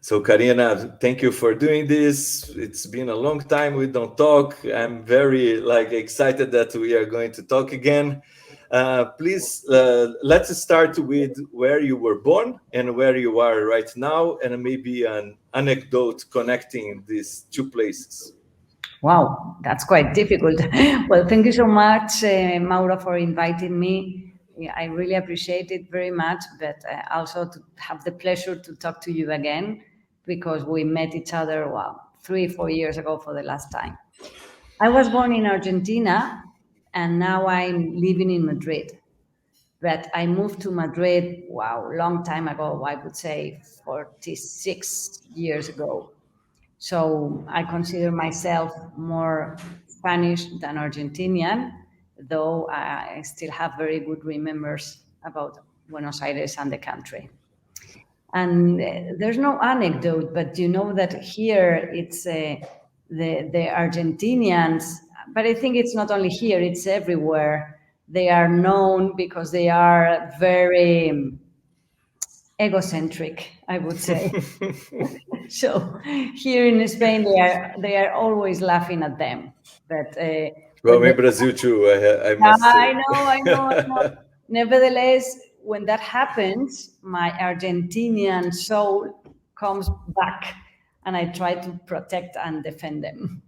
So Karina, thank you for doing this. It's been a long time we don't talk. I'm very excited that we are going to talk again. Please, let's start with where you were born and where you are right now, and maybe an anecdote connecting these two places. Wow, that's quite difficult. Well, thank you so much, Mauro, for inviting me. Yeah, I really appreciate it very much, but also to have the pleasure to talk to you again because we met each other, 3, 4 years ago for the last time. I was born in Argentina and now I'm living in Madrid. But I moved to Madrid, long time ago, I would say 46 years ago. So I consider myself more Spanish than Argentinian, though I still have very good remembers about Buenos Aires and the country. And there's no anecdote, but you know that here it's the Argentinians, but I think it's not only here, it's everywhere. They are known because they are very egocentric, I would say. So here in Spain, they are always laughing at them. But Well, in Brazil too, I must say. I know, I know, I know. Nevertheless, when that happens, my Argentinian soul comes back, and I try to protect and defend them.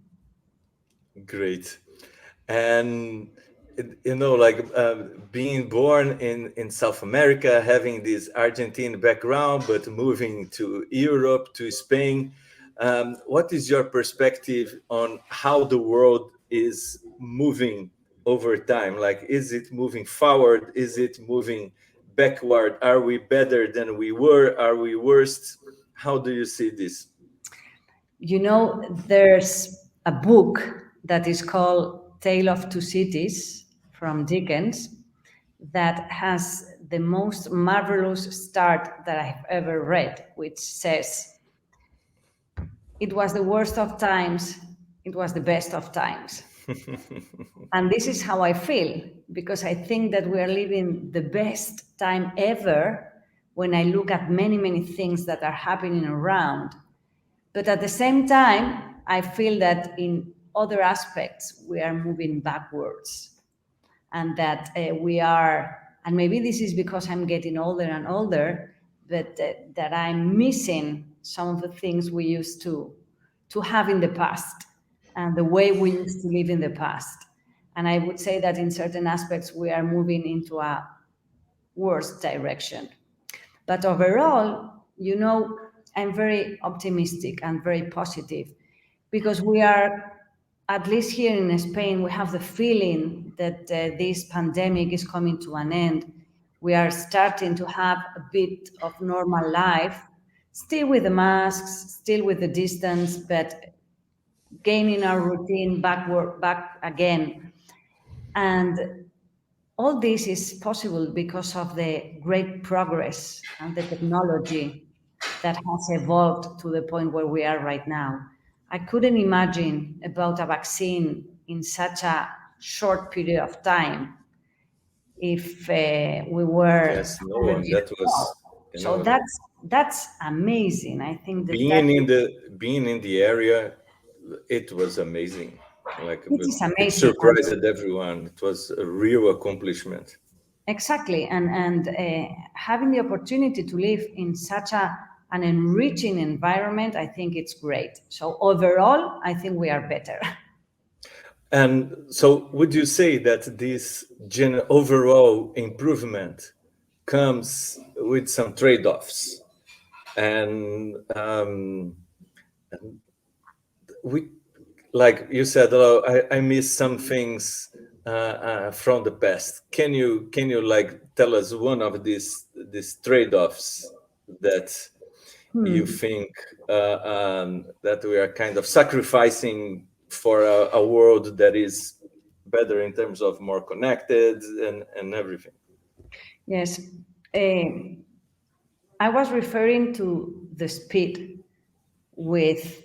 Great. And being born in South America, having this Argentine background, but moving to Europe, to Spain, what is your perspective on how the world is moving over time? Like, is it moving forward? Is it moving backward? Are we better than we were? Are we worse? How do you see this? You know, there's a book that is called Tale of Two Cities from Dickens that has the most marvelous start that I've ever read, which says, "It was the worst of times, it was the best of times." And this is how I feel, because I think that we are living the best time ever when I look at many, many things that are happening around. But at the same time, I feel that in other aspects, we are moving backwards. And that we are, and maybe this is because I'm getting older and older, but that I'm missing some of the things we used to have in the past and the way we used to live in the past. And I would say that in certain aspects, we are moving into a worse direction. But overall, you know, I'm very optimistic and very positive because we are, at least here in Spain, we have the feeling that this pandemic is coming to an end. We are starting to have a bit of normal life, still with the masks, still with the distance, but gaining our routine back again. And all this is possible because of the great progress and the technology that has evolved to the point where we are right now. I couldn't imagine about a vaccine in such a short period of time if we were Yes, no 100 one. years That ago. was, So that's amazing. I think that being in the area, it was amazing. Like, it is it amazing. surprised everyone. It was a real accomplishment. Exactly, and having the opportunity to live in such an enriching environment, I think it's great. So overall, I think we are better. And so, would you say that this overall improvement comes with some trade-offs? And we, like you said, oh, I miss some things from the past. Can you like tell us one of these trade-offs that you think that we are kind of sacrificing for a world that is better in terms of more connected and everything? Yes, I was referring to the speed with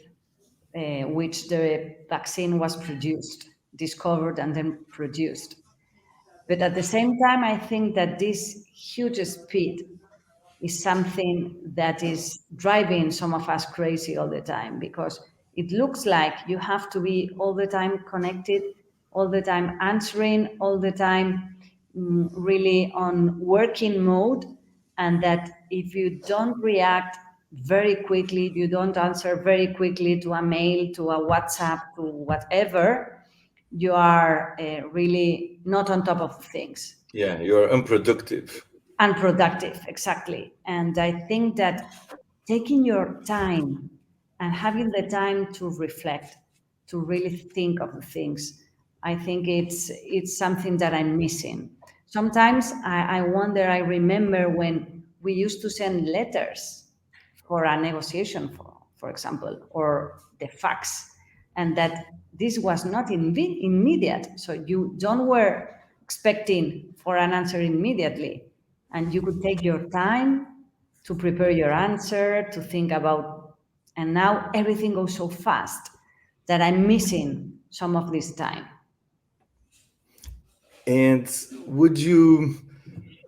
which the vaccine was produced, discovered, and then produced. But at the same time, I think that this huge speed is something that is driving some of us crazy all the time, because it looks like you have to be all the time connected, all the time answering, all the time really on working mode, and that if you don't react very quickly, you don't answer very quickly to a mail, to a WhatsApp, to whatever, you are really not on top of things. Yeah, you're unproductive. Unproductive, exactly. And I think that taking your time and having the time to reflect, to really think of the things, I think it's something that I'm missing. Sometimes I wonder, I remember when we used to send letters for a negotiation, for example, or the fax, and that this was not immediate. So you don't were expecting for an answer immediately, and you could take your time to prepare your answer, to think about, and now everything goes so fast that I'm missing some of this time. And would you?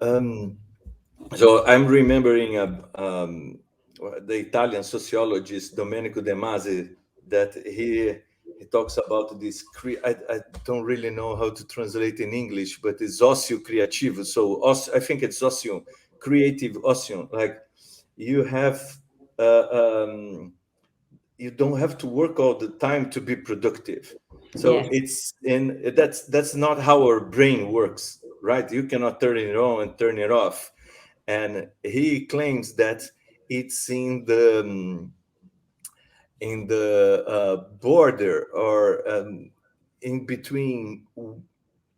Um, so I'm remembering the Italian sociologist Domenico De Masi, that he talks about this. I don't really know how to translate in English, but it's ocio creativo. So I think it's ocio, creative ocio. Like you have. Uh, um, you don't have to work all the time to be productive. So Yes, it's in that's not how our brain works, right? You cannot turn it on and turn it off. And he claims that it's in the border, or in between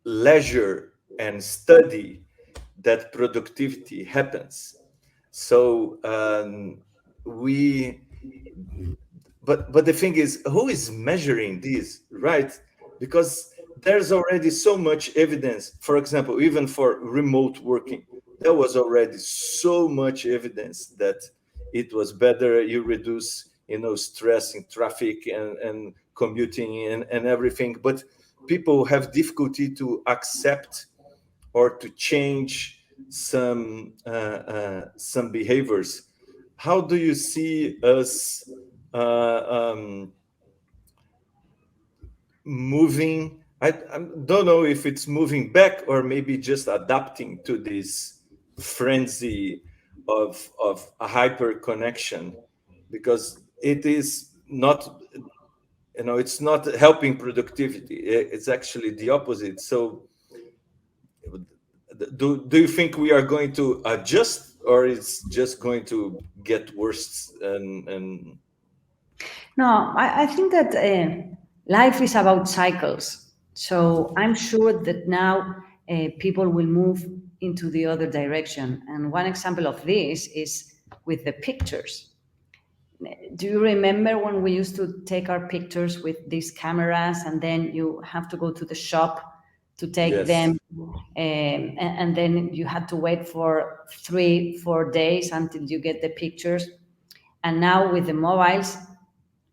leisure and study, that productivity happens. So we but the thing is, who is measuring this, right? Because there's already so much evidence. For example, even for remote working, there was already so much evidence that it was better. You reduce, stress in traffic and commuting and everything. But people have difficulty to accept or to change some behaviors. How do you see us um, moving? I don't know if it's moving back or maybe just adapting to this frenzy of a hyper connection, because it is not, it's not helping productivity. It's actually the opposite. So do you think we are going to adjust, or it's just going to get worse? And no, I think that life is about cycles. So I'm sure that now people will move into the other direction. And one example of this is with the pictures. Do you remember when we used to take our pictures with these cameras, and then you have to go to the shop to take yes, them, and then you had to wait for 3 4 days until you get the pictures. And now with the mobiles,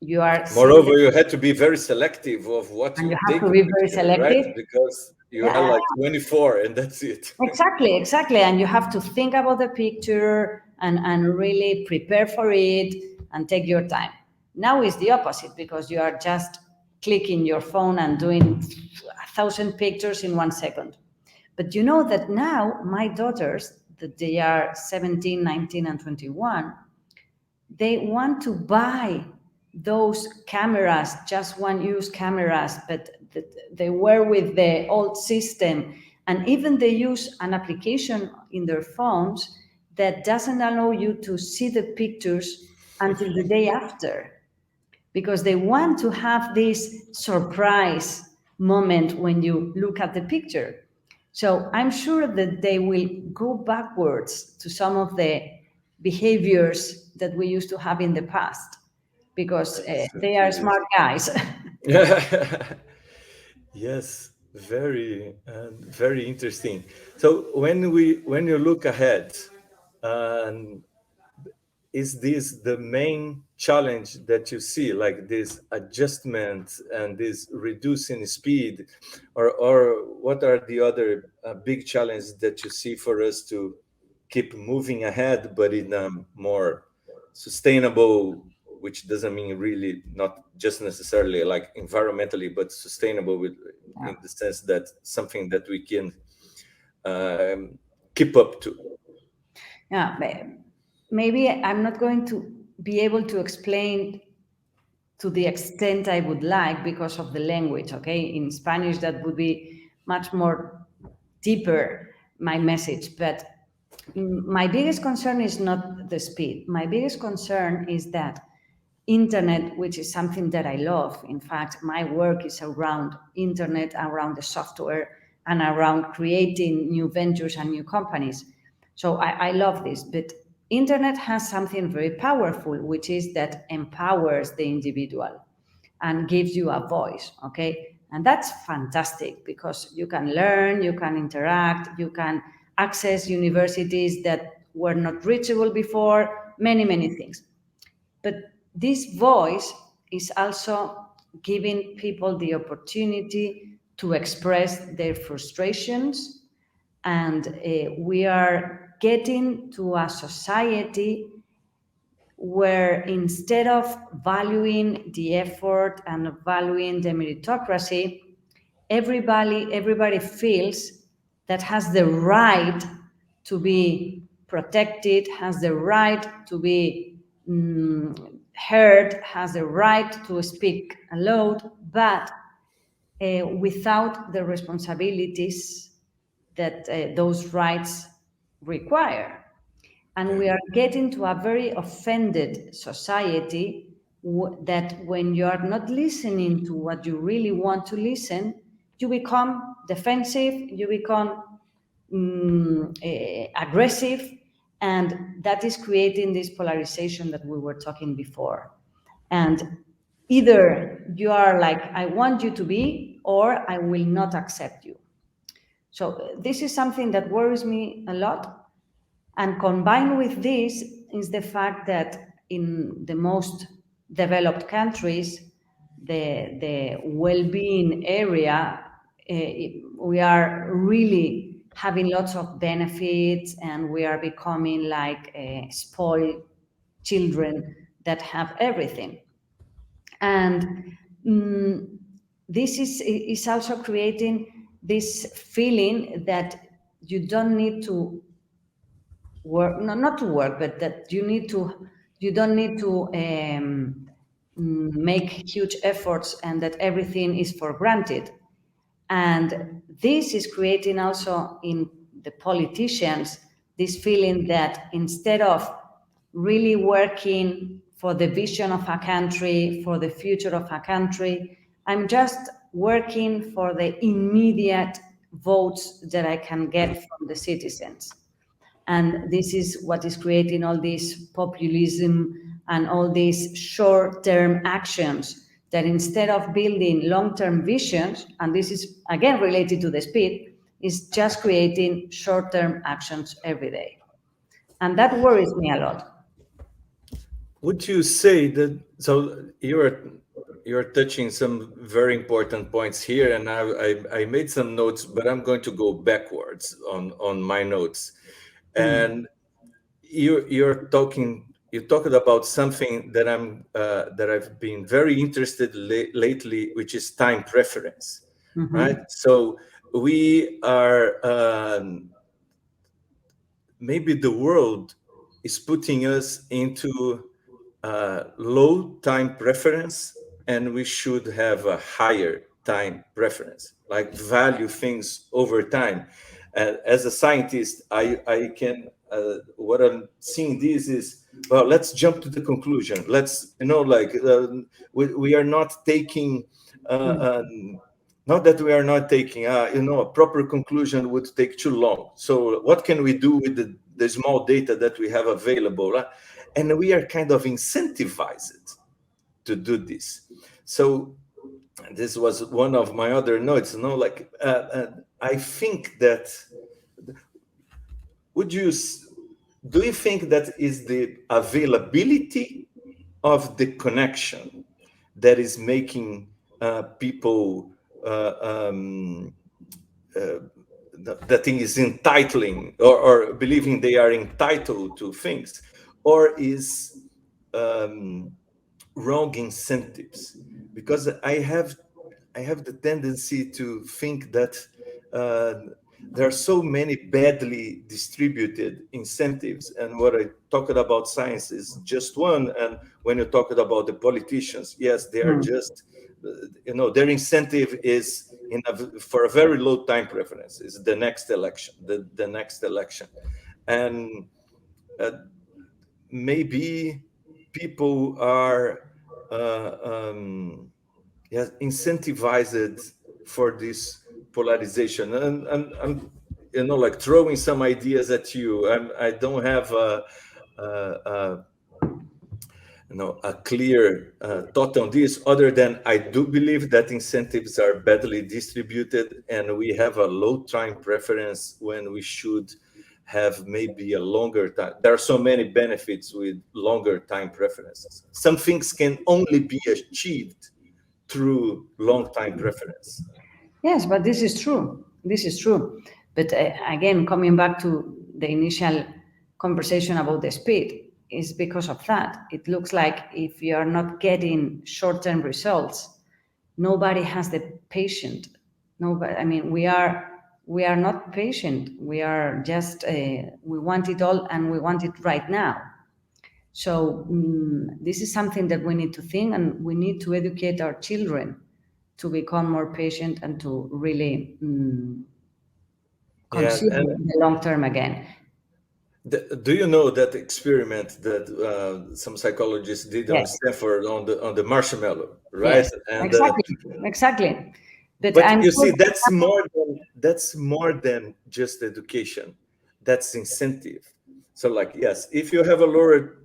you are seeing the, moreover, you had to be very selective of what and you you have take to a be very picture, right? selective. Because you Yeah, had like 24 and that's it. exactly, exactly. And you have to think about the picture and really prepare for it and take your time. Now is the opposite, because you are just clicking your phone and doing 1,000 pictures in 1 second. But you know that now my daughters, that they are 17, 19, and 21, they want to buy those cameras, just one use cameras, but they were with the old system. And even they use an application in their phones that doesn't allow you to see the pictures until the day after, because they want to have this surprise moment when you look at the picture. So I'm sure that they will go backwards to some of the behaviors that we used to have in the past, because That's they are really smart guys. yes, very interesting. So when you look ahead, um, is this the main challenge that you see, like this adjustment and this reducing speed, or what are the other big challenges that you see for us keep moving ahead, but in a more sustainable, which doesn't mean really not just necessarily like environmentally, but sustainable with Yeah. in the sense that something that we can um, keep up to. Yeah, maybe I'm not going to be able to explain to the extent I would like because of the language, okay? In Spanish, that would be much more deeper, my message. But my biggest concern is not the speed. My biggest concern is that internet, which is something that I love. In fact, my work is around internet, around the software, and around creating new ventures and new companies. So I love this. But internet has something very powerful, which is that empowers the individual and gives you a voice, okay? And that's fantastic because you can learn, you can interact, you can access universities that were not reachable before, many, many things. But this voice is also giving people the opportunity to express their frustrations. And we are getting to a society where instead of valuing the effort and valuing the meritocracy, everybody feels that has the right to be protected, has the right to be heard, has the right to speak aloud, but without the responsibilities that those rights require. And Yeah. we are getting to a very offended society that when you are not listening to what you really want to listen, you become defensive, you become aggressive, and that is creating this polarization that we were talking before. And either you are like, I want you to be, or I will not accept you. So this is something that worries me a lot. And combined with this is the fact that in the most developed countries, the well-being area, we are really having lots of benefits, and we are becoming like spoiled children that have everything. And this is also creating this feeling that you don't need to work, no, not to work, but that you don't need to make huge efforts, and that everything is for granted. And this is creating also in the politicians this feeling that instead of really working for the vision of a country, for the future of a country, I'm just working for the immediate votes that I can get from the citizens. And this is what is creating all this populism and all these short term actions that instead of building long term visions, and this is again related to the speed, is just creating short term actions every day. And that worries me a lot. Would you say that so you're touching some very important points here, and I made some notes, but I'm going to go backwards on my notes. And you talked about something that that I've been very interested lately, which is time preference, right? Mm-hmm. So we are maybe the world is putting us into low time preference, and we should have a higher time preference, like value things over time. And as a scientist, I can what I'm seeing this is, well, let's jump to the conclusion. Let's, like we are not taking not that we are not taking a proper conclusion would take too long. So what can we do with the small data that we have available? And we are kind of incentivized to do this. So this was one of my other notes, like I think that, would you do you think that is the availability of the connection that is making people uh, um, uh, that thing is entitling, or believing they are entitled to things, or is um, wrong incentives. Because I have the tendency to think that uh, there are so many badly distributed incentives, and what I talked about science is just one. And when you talked about the politicians, yes, they are Mm. just, their incentive is for a very low time preference, is the next election, the next election. And uh, maybe people are uh, um, yes, incentivized for this polarization. And I'm, like throwing some ideas at you. I don't have a a clear thought on this, other than I do believe that incentives are badly distributed, and we have a low time preference when we should have maybe a longer time. There are so many benefits with longer time preferences. Some things can only be achieved through long time preference. Yes, but this is true. This is true. But again, coming back to the initial conversation about the speed, is because of that. It looks like if you are not getting short-term results, nobody has the patient. Nobody. I mean, we are not patient. We are just we want it all and we want it right now. So this is something that we need to think, and we need to educate our children to become more patient and to really Yeah, consider and the long term again. do you know that experiment that some psychologists did on Yes, Stanford on the marshmallow, right? yes, And exactly, exactly. But but I'm you sure see, that that's more than just education. That's incentive. So, like, yes, if you have a lower,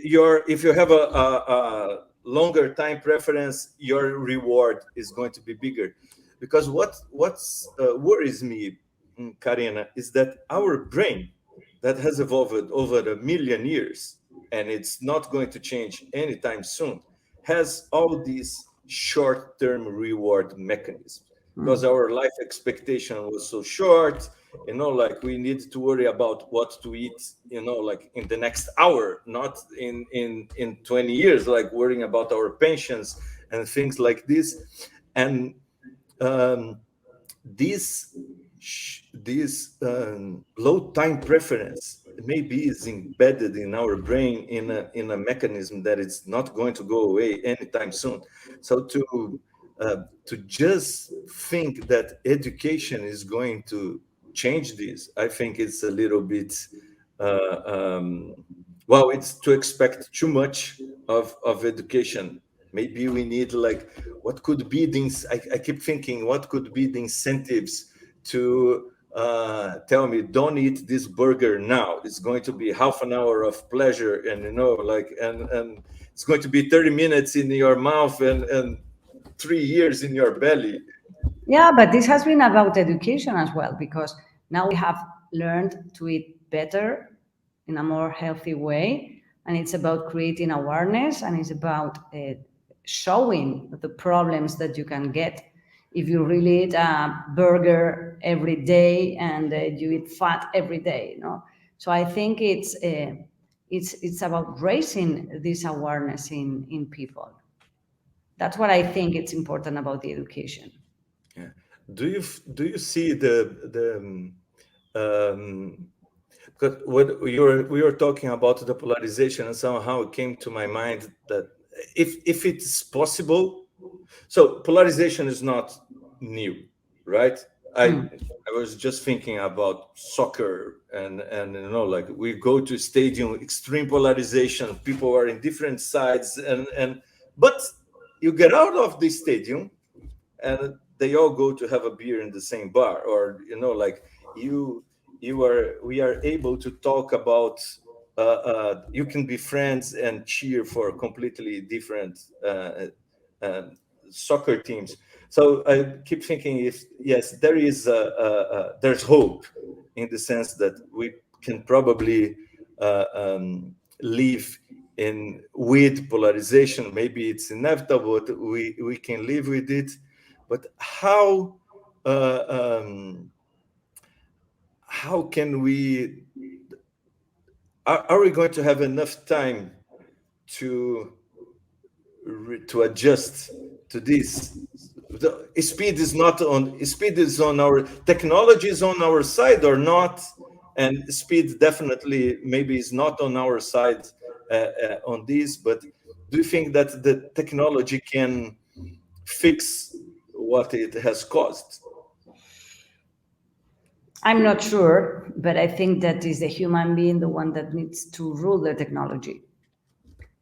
your if you have a longer time preference, your reward is going to be bigger. Because what's worries me, Karina, is that our brain, that has evolved over a million years, and it's not going to change anytime soon, has all these short-term reward mechanisms, because our life expectation was so short. Like, we need to worry about what to eat, like in the next hour, not in 20 years, like worrying about our pensions and things like this. And um, this low time preference maybe is embedded in our brain in a mechanism that it's not going to go away anytime soon. So to just think that education is going to change this, I think it's a little bit uh, um, well, it's to expect too much of education. Maybe we need, like, what could be I keep thinking, what could be the incentives to tell me, don't eat this burger now. It's going to be half an hour of pleasure, and like, and it's going to be 30 minutes in your mouth, and 3 years in your belly. yeah, but this has been about education as well, because now we have learned to eat better in a more healthy way. And it's about creating awareness, and it's about showing the problems that you can get if you really eat a burger every day and you eat fat every day, So I think it's about raising this awareness in people. That's what I think it's important about the education. Yeah. Do you see um, because what we were talking about the polarization, and somehow it came to my mind that if it's possible, so polarization is not new, right? I Hmm. I was just thinking about soccer, and like, we go to stadium, extreme polarization, people are in different sides, and but you get out of the stadium, and they all go to have a beer in the same bar, or like, you we are able to talk about, you can be friends and cheer for completely different uh, soccer teams. So I keep thinking, if yes, there is there's hope, in the sense that we can probably live in with polarization. Maybe it's inevitable, but we can live with it. But how uh, um, how can we, are we going to have enough time to to adjust to this? The speed is on our, technology is on our side or not, and speed definitely maybe is not on our side on this. But do you think that the technology can fix what it has caused? I'm not sure, but I think that is the human being the one that needs to rule the technology.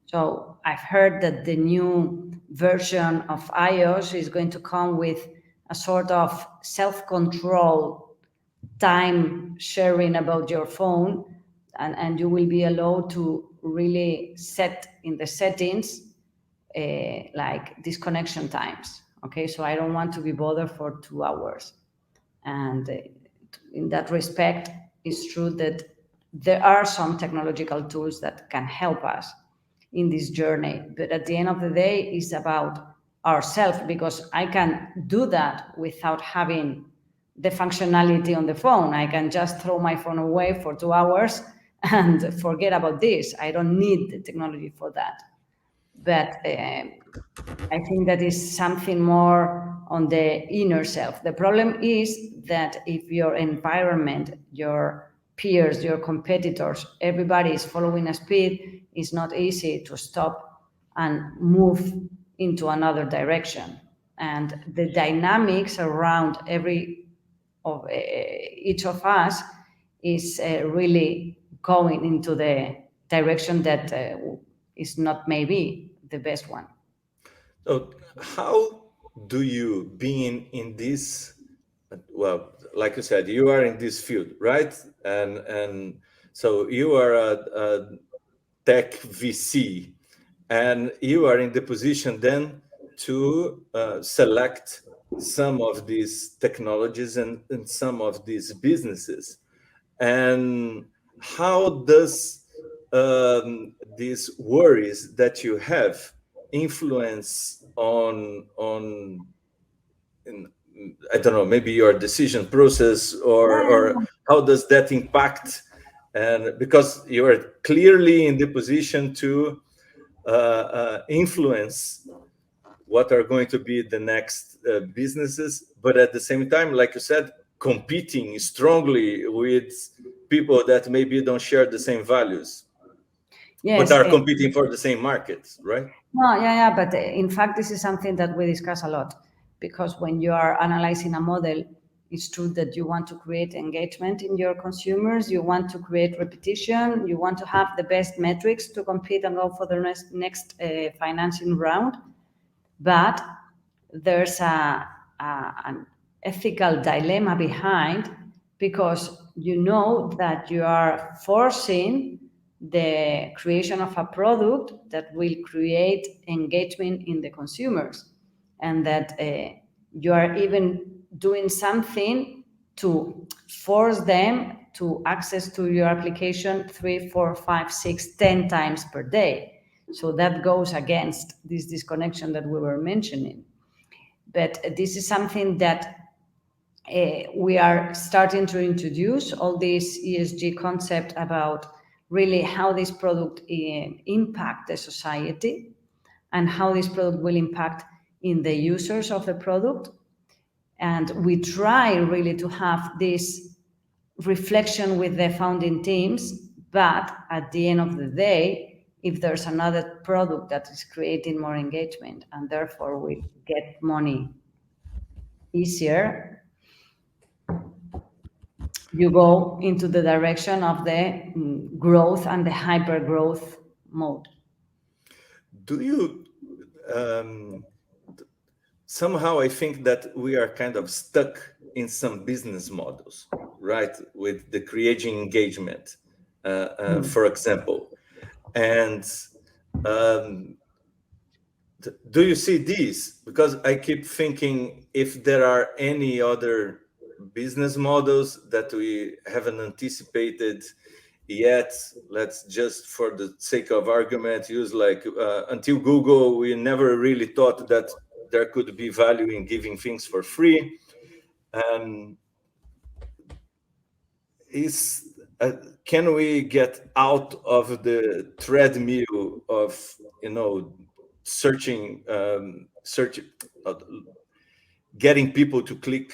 So I've heard that the new version of iOS is going to come with a sort of self-control time sharing about your phone, and you will be allowed to really set in the settings like disconnection times. Okay, so I don't want to be bothered for 2 hours. And in that respect, it's true that there are some technological tools that can help us in this journey. But at the end of the day, it's about ourselves, because I can do that without having the functionality on the phone. I can just throw my phone away for 2 hours and forget about this. I don't need the technology for that. But I think that is something more on the inner self. The problem is that if your environment, your peers, your competitors, everybody is following a speed, it's not easy to stop and move into another direction. And the dynamics around every of each of us is really going into the direction that is not maybe the best one. So how do you, being in this, well, like you said, you are in this field, right? And so you are a tech VC, and you are in the position then to select some of these technologies and some of these businesses. And how does these worries that you have influence on in, I don't know, maybe your decision process, or how does that impact? And because you are clearly in the position to influence what are going to be the next businesses, but at the same time, like you said, competing strongly with people that maybe don't share the same values, but Yes, are competing for the same markets, right? no, yeah, but in fact, this is something that we discuss a lot, because when you are analyzing a model, it's true that you want to create engagement in your consumers, you want to create repetition, you want to have the best metrics to compete and go for the next financing round. But there's an ethical dilemma behind, because you know that you are forcing the creation of a product that will create engagement in the consumers, and that you are even doing something to force them to access to your application 3, 4, 5, 6, 10 times per day. So that goes against this disconnection that we were mentioning. But this is something that we are starting to introduce, all this ESG concept about really how this product impact the society, and how this product will impact in the users of the product. And we try really to have this reflection with the founding teams, but at the end of the day, if there's another product that is creating more engagement and therefore we get money easier, you go into the direction of the growth and the hyper growth mode. Do you um, somehow, I think that we are kind of stuck in some business models, right? With the creating engagement, for example. And um, do you see these? Because I keep thinking if there are any other business models that we haven't anticipated yet. Let's just, for the sake of argument, use like until Google, we never really thought that there could be value in giving things for free. And is can we get out of the treadmill of searching search uh, getting people to click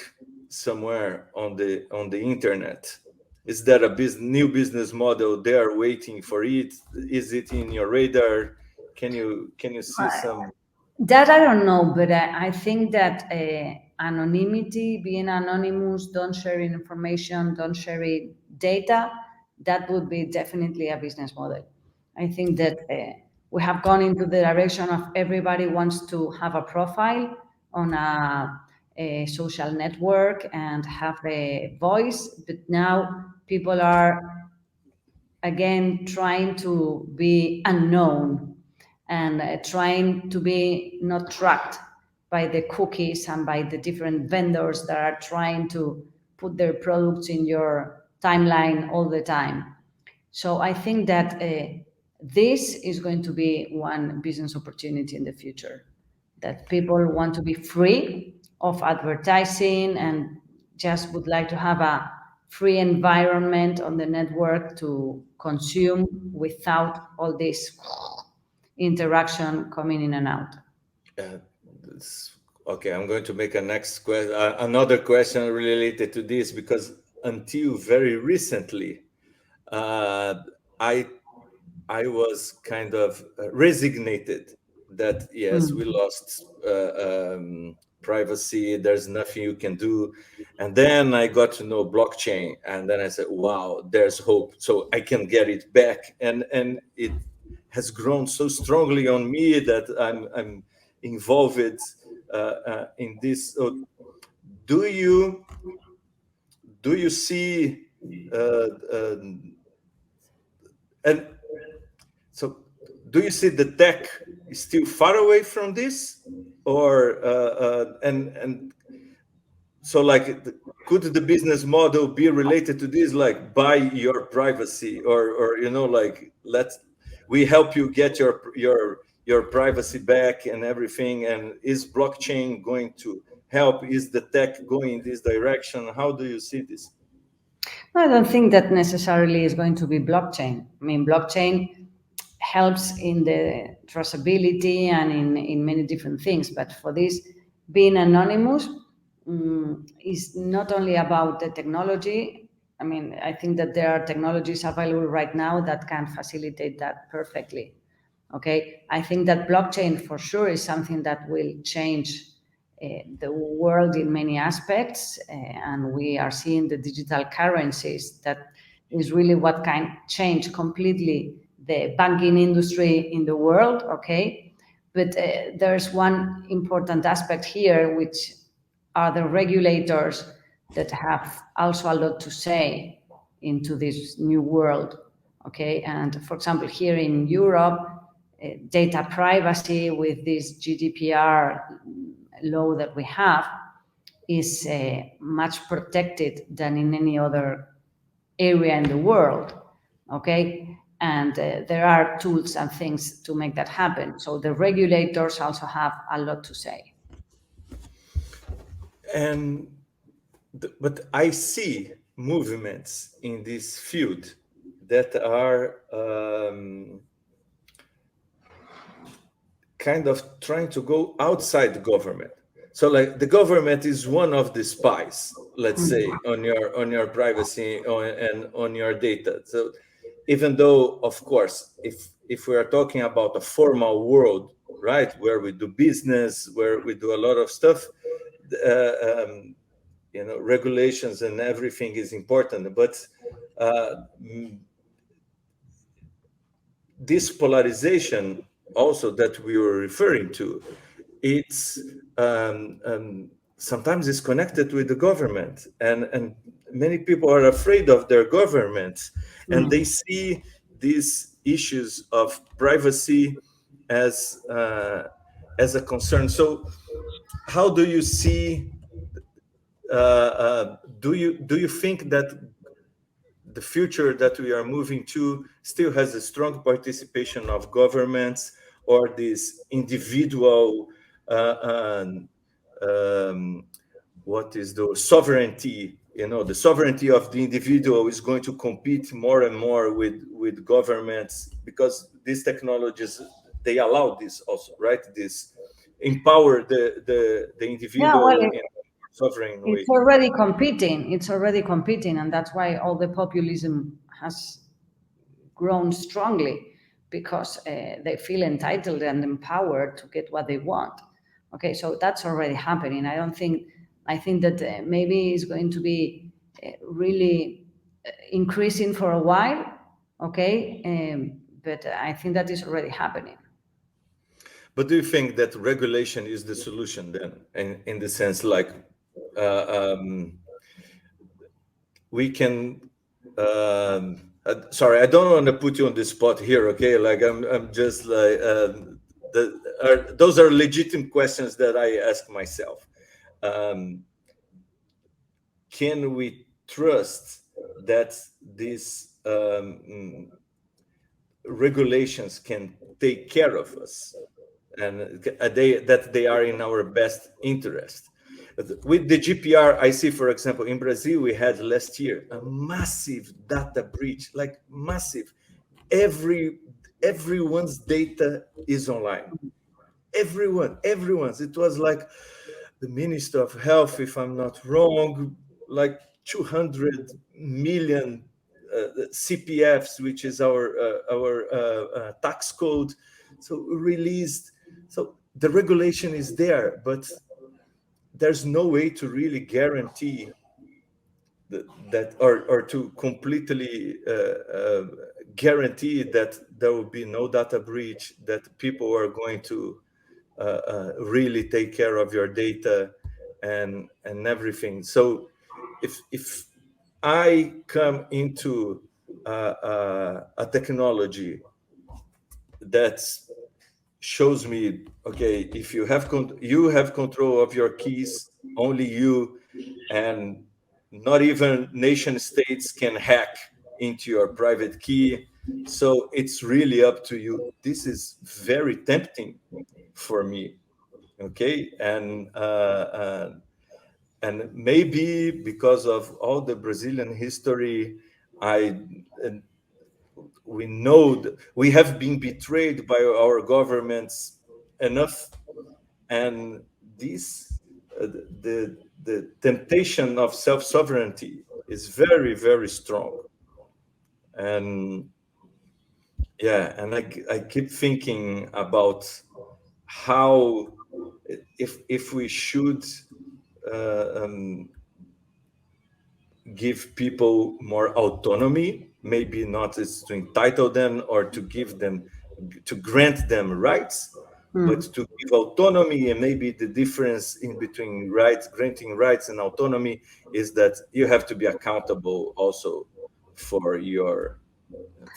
somewhere on the internet? Is there a new business model there waiting for it? Is it in your radar? Can you see some? That I don't know, but I think that anonymity, being anonymous, don't sharing information, don't sharing data, that would be definitely a business model. I think that we have gone into the direction of everybody wants to have a profile on a social network and have a voice, but now people are again trying to be unknown and trying to be not tracked by the cookies and by the different vendors that are trying to put their products in your timeline all the time. So I think that this is going to be one business opportunity in the future, that people want to be free of advertising and just would like to have a free environment on the network to consume without all this interaction coming in and out. Uh, okay, I'm going to make a next question, another question related to this, because until very recently, uh, I I was kind of resignated that yes, we Mm. lost privacy. There's nothing you can do, and then I got to know blockchain, and then I said, "Wow, there's hope. So I can get it back." And it has grown so strongly on me that I'm involved in this. So do you do you see uh, um, and so, do you see the tech is still far away from this, or and so like could the business model be related to this, like buy your privacy, or like let's we help you get your privacy back and everything? And is blockchain going to help? Is the tech going in this direction? How do you see this? I don't think that necessarily is going to be blockchain. I mean, blockchain helps in the traceability and in many different things. But for this, being anonymous is not only about the technology. I mean, I think that there are technologies available right now that can facilitate that perfectly. Okay, I think that blockchain for sure is something that will change the world in many aspects, and we are seeing the digital currencies that is really what can change completely the banking industry in the world. Okay, but there's one important aspect here, which are the regulators that have also a lot to say into this new world. Okay, and for example, here in Europe, data privacy with this GDPR law that we have is much protected than in any other area in the world. Okay, and there are tools and things to make that happen. So the regulators also have a lot to say. And but I see movements in this field that are kind of trying to go outside the government. So, like the government is one of the spies, let's say, on your privacy and on your data. So, even though, of course, if we are talking about a formal world, right, where we do business, where we do a lot of stuff, uh, um, regulations and everything is important, but uh, this polarization also that we were referring to, it's sometimes it's connected with the government, and many people are afraid of their governments, and they Mm. see these issues of privacy as a concern. So how do you see do you think that the future that we are moving to still has a strong participation of governments, or this individual uh, um, um, what is the sovereignty the sovereignty of the individual is going to compete more and more with governments, because these technologies, they allow this also, right? This empower the Yeah, well, individual in a sovereign it's way. already competing. It's already competing, and that's why all the populism has grown strongly, because they feel entitled and empowered to get what they want. Okay, so that's already happening. I think that maybe it's going to be really increasing for a while. Okay, but I think that is already happening. But do you think that regulation is the solution then, in the sense like, uh, um, we can, sorry, I don't want to put you on the spot here, okay? Like, I'm just like, those are legitimate questions that I ask myself. um, can we trust that these regulations can take care of us, and they are in our best interest? With the GPR, I see, for example, in Brazil, we had last year a massive data breach, like massive. Every everyone's data is online. Everyone's. It was like the Minister of Health, if I'm not wrong, like 200 million CPFs, which is our tax code, so released. So the regulation is there, but there's no way to really guarantee that, or to completely guarantee that there will be no data breach, that people are going to really take care of your data and everything. So if I come into a technology that shows me, okay, if you have control of your keys, only you, and not even nation states can hack into your private key, so it's really up to you. This is very tempting for me, okay? And maybe because of all the Brazilian history, I and we know that we have been betrayed by our governments enough, and this the temptation of self sovereignty is very, very strong. And yeah, and I keep thinking about how, if we should give people more autonomy, maybe not as to entitle them or to give them, to grant them rights, but Hmm. to give autonomy. And maybe the difference in between rights, granting rights, and autonomy is that you have to be accountable also for your,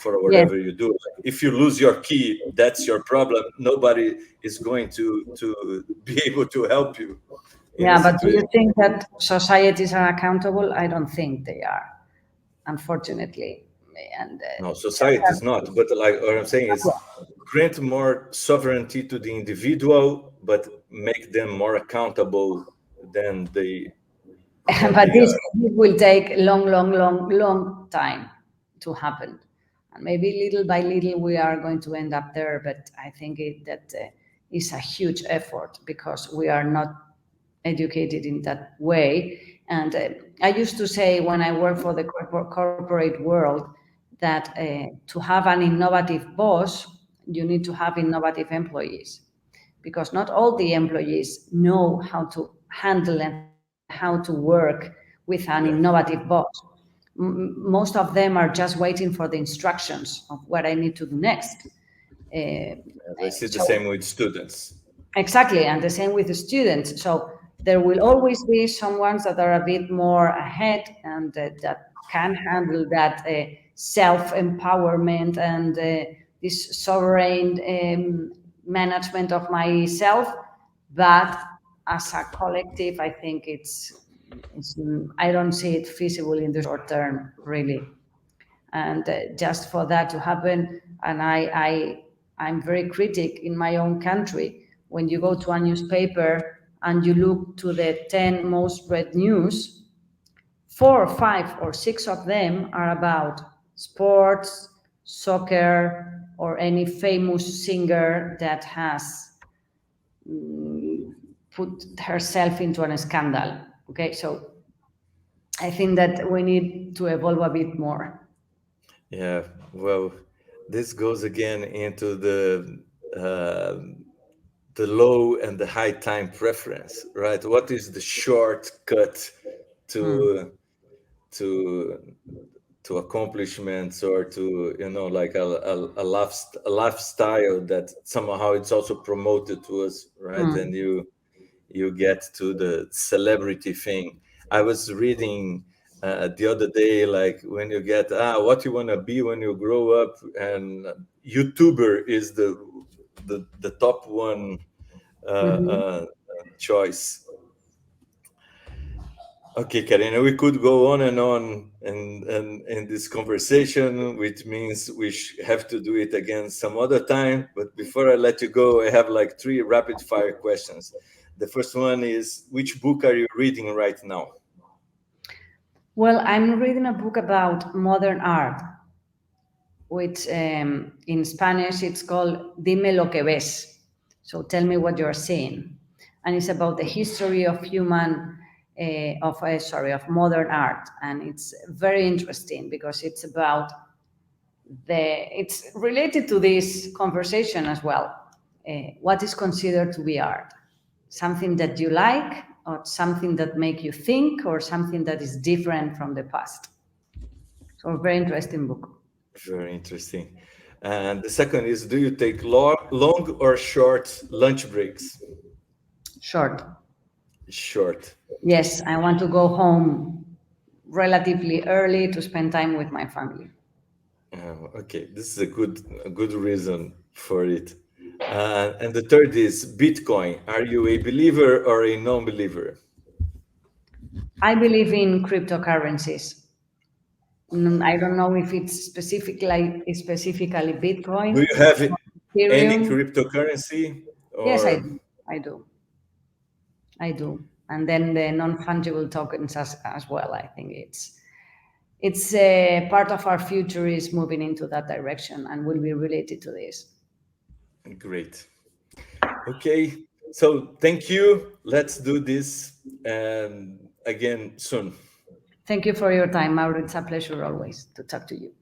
for Yes, whatever you do. If you lose your key, that's your problem. Nobody is going to be able to help you in a yeah, but do you situation. think that societies are accountable? I don't think they are, unfortunately. And No, just society is not. But like what I'm saying is, grant more sovereignty to the individual, but make them more accountable than than but they this are. will take long, long, long, long time to happen, and maybe little by little we are going to end up there. But I think that is a huge effort, because we are not educated in that way. And I used to say, when I worked for the corporate world, that to have an innovative boss, you need to have innovative employees, because not all the employees know how to handle and how to work with an Yeah, innovative boss. Most of them are just waiting for the instructions of what I need to do next. Uh, as I see the so same with students. exactly, and the same with the students. So there will always be some ones that are a bit more ahead, and that can handle that self empowerment and this sovereign management of myself. But as a collective, I think it's I don't see it feasible in the short term, really. And just for that to happen, and I'm very critic in my own country. When you go to a newspaper and you look to the 10 most read news, four or five or six of them are about sports, soccer, or any famous singer that has put herself into a scandal. Okay, so I think that we need to evolve a bit more. Yeah, well, this goes again into the low and the high time preference, right? What is the shortcut Hmm. to to to accomplishments, or to, like a lifestyle that somehow it's also promoted to us, right? Hmm. And you get to the celebrity thing. I was reading the other day, like, when you get what you want to be when you grow up, and YouTuber is the top one Mhm. choice. Okay, Karina, we could go on and on and in this conversation, which means we have to do it again some other time. But before I let you go, I have like three rapid fire questions. The first one is, which book are you reading right now? Well, I'm reading a book about modern art, which in Spanish it's called Dime lo que ves. So tell me what you're seeing. And it's about the history of of modern art. And it's very interesting because it's about it's related to this conversation as well. What is considered to be art? Something that you like, or something that make you think, or something that is different from the past. So a very interesting book. Very interesting. And the second is, do you take long or short lunch breaks? Short. Short. Yes, I want to go home relatively early to spend time with my family. Okay, this is a good reason for it. And the third is Bitcoin. Are you a believer or a non-believer? I believe in cryptocurrencies. I don't know if it's specifically Do Bitcoin, you have any Ethereum. cryptocurrency Yes, I or? do. I do. I do. And then the non-fungible tokens as well. I think it's part of our future is moving into that direction and will be related to this. Great. Okay, so thank you. Let's do this again soon. Thank you for your time, Mauro. It's a pleasure always to talk to you.